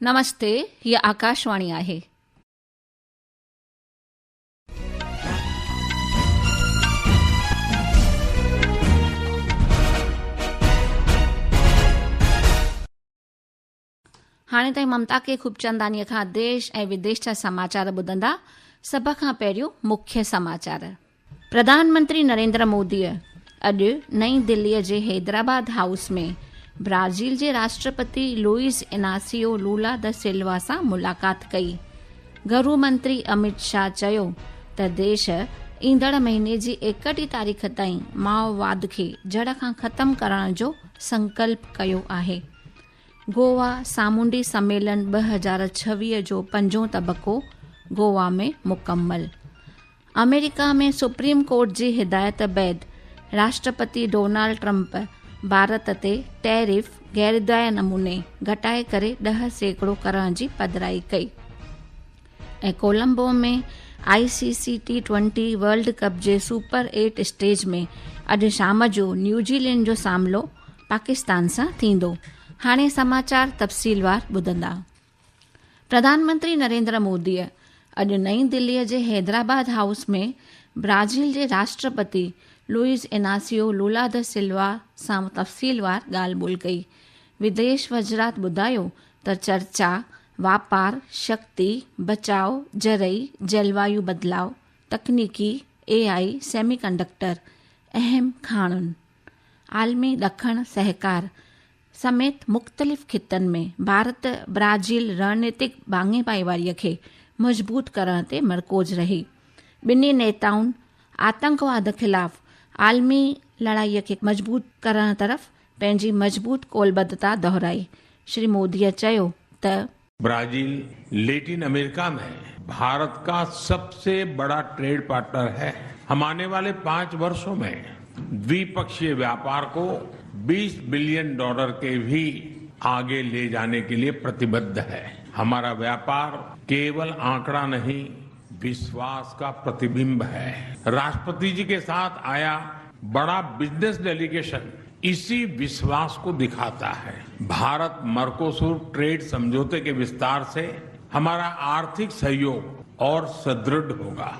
नमस्ते, हीअ आकाशवाणी आहे। हाणे ताईं ममता के खूबचंदानीअ खां देश ऐं विदेश जा समाचार ॿुधंदा। सभ खां पहिरियों मुख्य समाचार। प्रधानमंत्री नरेंद्र मोदीअ अॼु नईं दिल्लीअ जे हैदराबाद हाउस में ब्राज़ील जे राष्ट्रपति लुइस इनासियो लूला द सिल्वा सां मुलाक़ात कई। गृह मंत्री अमित शाह चयो त देश ईंदड़ महीने जी 31 तारीख़ ताईं माओवाद खे जड़ खां ख़तम करण जो संकल्प कयो आहे। गोवा सामूंडी सम्मेलन 2026 जो 5हों तबक़ो गोवा में मुकम्मल। अमेरिका में सुप्रीम कोर्ट जी हिदायत बैदि राष्ट्रपति डोनाल्ड ट्रंप भारत ते टैरिफ गैरदाय नमूने घटाए करे 10% करण जी पधिराई कई। ऐं कोलंबो में ICC T20 वर्ल्ड कप जे सुपर 8 स्टेज में अॼु शाम जो न्यूजीलैंड जो सामनो पाकिस्तान सां थींदो। हाणे समाचार तफ़सीलवार ॿुधंदा। प्रधानमंत्री नरेंद्र मोदीअ अॼु नईं दिल्लीअ जे हैदराबाद हाउस में ब्राज़ील जे राष्ट्रपति लुइस इनासियो लूला द सिल्वा सां तफ़सीलवार ॻाल्हि ॿोल कई। विदेश वज़रात ॿुधायो त चर्चा वापार, शक्ति, बचाव, जरई, जलवायु बदिलाव, तकनीकी, AI, सेमीकंडक्टर, अहम ख़ानुन, आलमी ॾखण सहकार समेत मुख़्तलिफ़ खितनि में भारत ब्राज़ील रणनीतिक भाङेपाईवारीअ खे मज़बूत करण ते मरकोज़ रही। ॿिन्ही नेताउनि आतंकवाद ख़िलाफ़ आलमी लड़ाईअ खे मज़बूत करण तरफ़ पंहिंजी मज़बूत कोलबद्धता दोहराई। श्री मोदीअ चयो त ब्राजील लैटिन अमेरिका में भारत का सबसे बड़ा ट्रेड पार्टनर है। हम आने वाले 5 वर्षों में द्विपक्षीय व्यापार को $20 बिलियन के भी आगे ले जाने के लिए प्रतिबद्ध है। हमारा व्यापार केवल आंकड़ा नहीं, विश्वास का प्रतिबिंब है। राष्ट्रपति जी के साथ आया बड़ा बिजनेस डेलीगेशन इसी विश्वास को दिखाता है। भारत मर्कोसूर ट्रेड समझौते के विस्तार से हमारा आर्थिक सहयोग और सुदृढ़ होगा।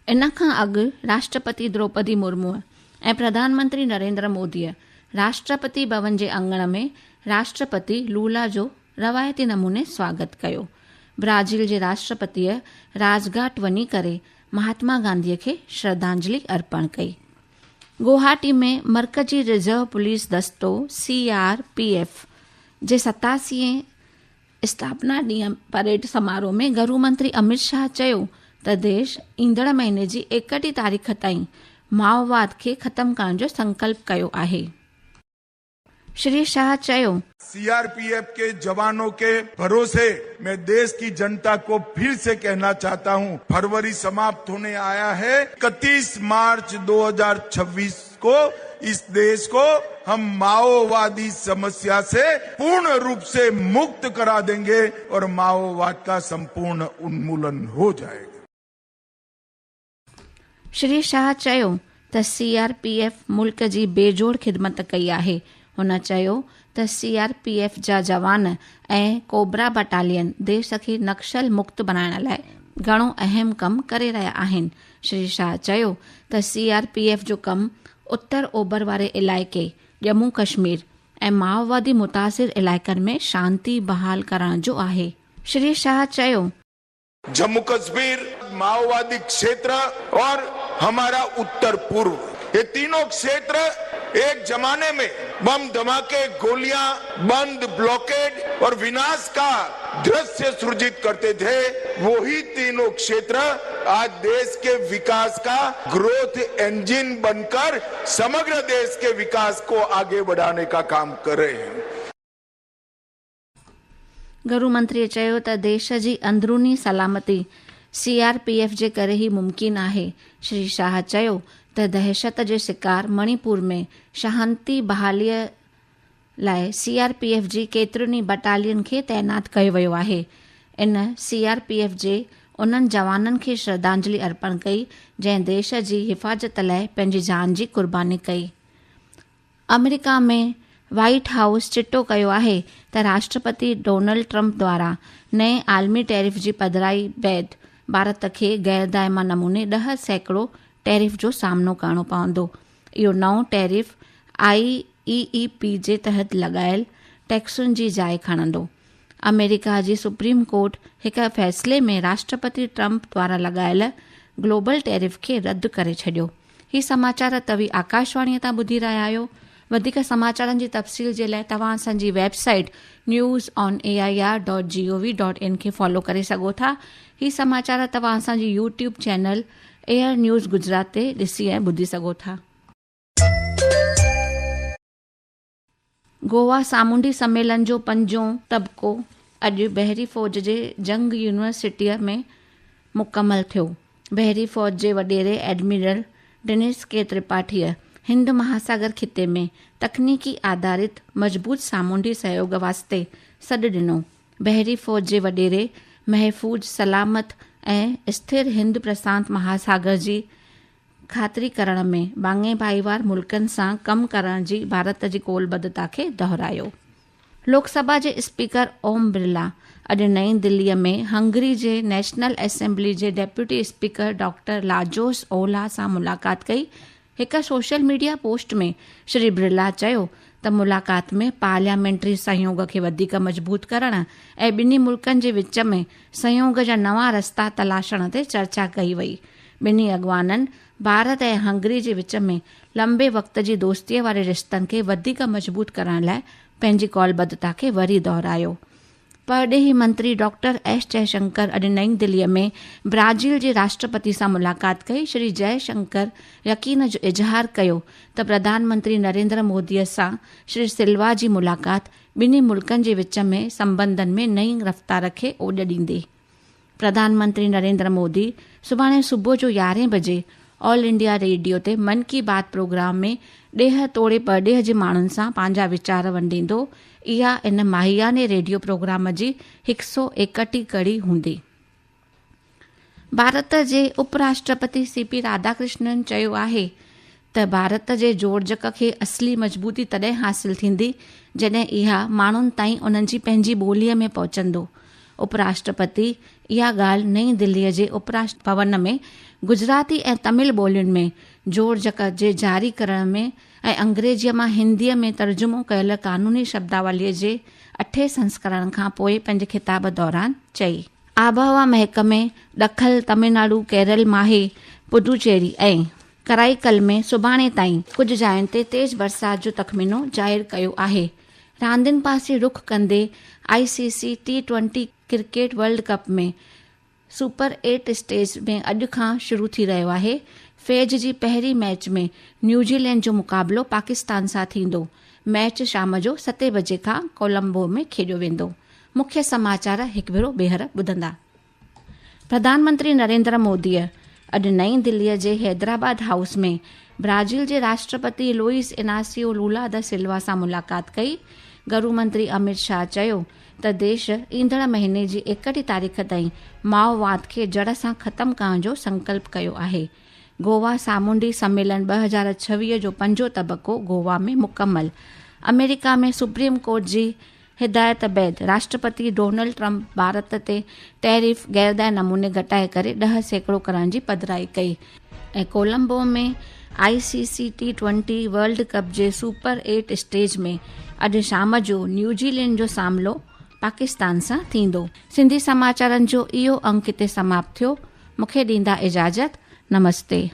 इन खां अॻु राष्ट्रपति द्रौपदी मुर्मू ऐं प्रधानमंत्री नरेंद्र मोदीअ राष्ट्रपति भवन जे अंगण में राष्ट्रपति लूला जो रवायती नमूने स्वागत कयो। ब्राज़ील जे राष्ट्रपतिअ राजघाट वञी करे महात्मा गांधीअ खे श्रद्धांजलि अर्पण कई। गुवाहाटी में मरकज़ी रिजर्व पुलिस दस्तो CRPF जे 87 स्थापना ॾींहुं परेड समारोह में गृह मंत्री अमित शाह चयो त देश ईंदड़ महीने जी 31 तारीख़ ताईं माओवाद खे ख़तम करण जो संकल्प कयो आहे। श्री शाह चयो CRPF के जवानों के भरोसे मैं देश की जनता को फिर से कहना चाहता हूं, फरवरी समाप्त होने आया है। 31 मार्च 2026 को इस देश को हम माओवादी समस्या से पूर्ण रूप से मुक्त करा देंगे और माओवाद का संपूर्ण उन्मूलन हो जाएगा। श्री शाह चयो त CRPF मुल्क जी बेजोड़ ख़िदमत कई आहे। हुन चयो त CRPF जा जवान ऐं कोबरा बटालियन देश खे नक्सल मुक्त बनाइण लाइ घणो अहम कमु करे रहिया आहिनि। श्री शाह चयो त CRPF जो कमु उत्तर ओभर वारे इलाइक़े जम्मू कश्मीर ऐं माओवादी मुतासिर इलाइक़नि में शांती बहाल करण जो आहे। श्री शाह चयो जम्मू कश्मीर, माओवादी क्षेत्र और हमारा उत्तर पूर्व, ये तीनों क्षेत्र एक जमाने में बम धमाके, गोलियां, बंद, ब्लॉकेड और विनाश का दृश्य सृजित करते थे। वही तीनों क्षेत्र आज देश के विकास का ग्रोथ इंजन बनकर समग्र देश के विकास को आगे बढ़ाने का काम कर रहे हैं। गृह मंत्रीअ चयो त देश जी अंदरूनी सलामती CRPF जे करे ई मुमकिन आहे। श्री शाह चयो त दहशत जे शिकार मणिपुर में शांती बहालीअ लाइ CRPF जी केतिरनि बटालियन खे तैनात कयो वियो आहे। इन CRPF जे उन्हनि जवाननि खे श्रद्धांजलि अर्पण कई जंहिं देश जी हिफ़ाज़त लाइ पंहिंजी जान जी कुर्बानी कई। अमेरिका में व्हाइट हाउस चिटो कयो आहे त राष्ट्रपति डोनाल्ड ट्रंप द्वारा नए आलमी टैरिफ जी पधिराई बैदि भारत खे गैरदायमा नमूने 10% टैरिफ जो सामनो करणो पवंदो। इहो नओं टैरिफ IEEP जे तहत लॻायल टैक्सुनि जी जाइ खणंदो। अमेरिका जी सुप्रीम कोर्ट हिक फ़ैसिले में राष्ट्रपति ट्रंप द्वारा लॻायल ग्लोबल टैरिफ खे रद्द करे छॾियो। ही समाचार तव्हीं आकाशवाणीअ तां ॿुधी रहिया आहियो। वधीक समाचारनि जी तफ़सील जे लाइ तव्हां असांजी वेबसाइट newsonair.gov.in खे फॉलो करे सघो था। ही समाचार तव्हां असांजी YouTube channel air news Gujarat ते ॾिसी ऐं ॿुधी सघो था। गोवा सामूंडी सम्मेलन जो 5हों तबक़ो अॼु बहरी फ़ौज जे जंग यूनिवर्सिटीअ में मुकमल थियो। बहरी फ़ौज जे वॾेरे एडमिरल डिनिस के त्रिपाठीअ हिंद महासागर खिते में तकनीकी आधारित मज़बूत सामूंडी सहयोग वास्ते सॾु ॾिनो। बहरी फ़ौज जे वॾेरे महफ़ूज़ सलामत ऐं स्थिर हिंद प्रशांत महासागर जी ख़ातिरी करण में बांगे भाईवार मुल्कनि सां कमु करण जी भारत जी कोलबद्धता खे दोहरायो। लोकसभा जे स्पीकर ओम बिरला अॼु नई दिल्लीअ में हंगरी जे नेशनल असेंबली जे डेप्यूटी स्पीकर डॉक्टर लाजोस ओला सां मुलाक़ात कई। हिक सोशल मीडिया पोस्ट में श्री बिरला चयो त मुलाक़ात में पार्लियामेंट्री सहयोग खे वधीक मज़बूत करण ऐं ॿिन्ही मुल्कनि जे विच में सहयोग जा नवां रस्ता तलाशण ते चर्चा कई वई। ॿिन्ही अॻवाननि भारत ऐं हंगरी जे विच में लंबे वक़्त जी दोस्तीअ वारे रिश्तनि खे वधीक मज़बूत करण लाइ पंहिंजी कौलबद्धता खे वरी दोहरायो। परॾेही मंत्री डॉक्टर एस जयशंकर अॼु नई दिल्लीअ में ब्राज़ील जे राष्ट्रपति सां मुलाक़ात कई। श्री जयशंकर यकीन जो इज़हार कयो त प्रधानमंत्री नरेंद्र मोदीअ सां श्री सिल्वा जी मुलाक़ात ॿिन्ही मुल्कनि जे विच में संबंधनि में नई रफ़्तार खे ओॼ ॾींदी। प्रधानमंत्री नरेंद्र मोदी सुभाणे सुबुह जो 11 बजे ऑल इंडिया रेडियो ते मन की बात प्रोग्राम में ॾेह तोड़े परॾेह जे माण्हुनि सां पंहिंजा वीचार वंडींदो। इहा इन माहियाने रेडियो प्रोग्राम जी 161 कड़ी हूंदी। भारत जे उपराष्ट्रपति CP राधाकृष्णन चयो आहे त भारत जे जोड़जक खे असली मज़बूती तॾहिं हासिल थींदी जॾहिं इहा माण्हुनि ताईं उन्हनि जी पंहिंजी ॿोलीअ में पहुचंदो। उपराष्ट्रपति इहा ॻाल्हि नई दिल्लीअ जे उपराष्ट्र भवन में गुजराती ऐं तमिल ॿोलियुनि में जोड़जक जे जारी करण में ऐं अंग्रेजीअ मां हिंदीअ में तर्जुमो कयल कानूनी शब्दावलीअ जे 8 संस्करण खां पोइ पंहिंजे खिताब दौरान चई। आबहवा महकमे ॾखिण तमिलनाडु, केरल, माहे, पुडुचेरी ऐं कराईकल में सुभाणे ताईं कुझु जायुनि ते तेज़ बरसाति जो तख़मीनो ज़ाहिरु कयो आहे। रांदियुनि पासे रुख कंदे ICC T20 क्रिकेट वर्ल्ड कप में सुपर 8 स्टेज में अॼु खां शुरू थी रहियो आहे। फैज जी पहिरीं मैच में न्यूजीलैंड जो मुक़ाबिलो पाकिस्तान सां थींदो। मैच शाम जो 7 बजे खां कोलंबो में खेॾियो वेंदो। मुख्य समाचार हिकु भेरो ॿीहर ॿुधंदा। प्रधानमंत्री नरेंद्र मोदीअ अॼु नई दिल्लीअ जे हैदराबाद हाउस में ब्राज़ील जे राष्ट्रपति लुइस इनासियो लुला दा सिल्वा सां मुलाक़ात कई। गृह मंत्री अमित शाह चयो त देश ईंदड़ महीने जी 31 तारीख़ ताईं माओवाद खे जड़ सां ख़तमु करण जो संकल्प कयो आहे। गोवा सामूंडी सम्मेलन 2026 जो 5हों तबक़ो गोवा में मुकमल। अमेरिका में सुप्रीम कोर्ट जी हिदायत बैदि राष्ट्रपति डोनाल्ड ट्रंप भारत ते टैरिफ गैरदाय नमूने घटाए करे 10% करण जी पधिराई कई। ऐं कोलंबो में ICC T20 वर्ल्ड कप जे सुपर 8 स्टेज में अॼु शाम जो न्यूजीलैंड जो सामनो पाकिस्तान सां थींदो। सिंधी समाचारनि जो इहो अंक हिते समाप्त थियो। मूंखे ॾींदा इजाज़त। नमस्ते।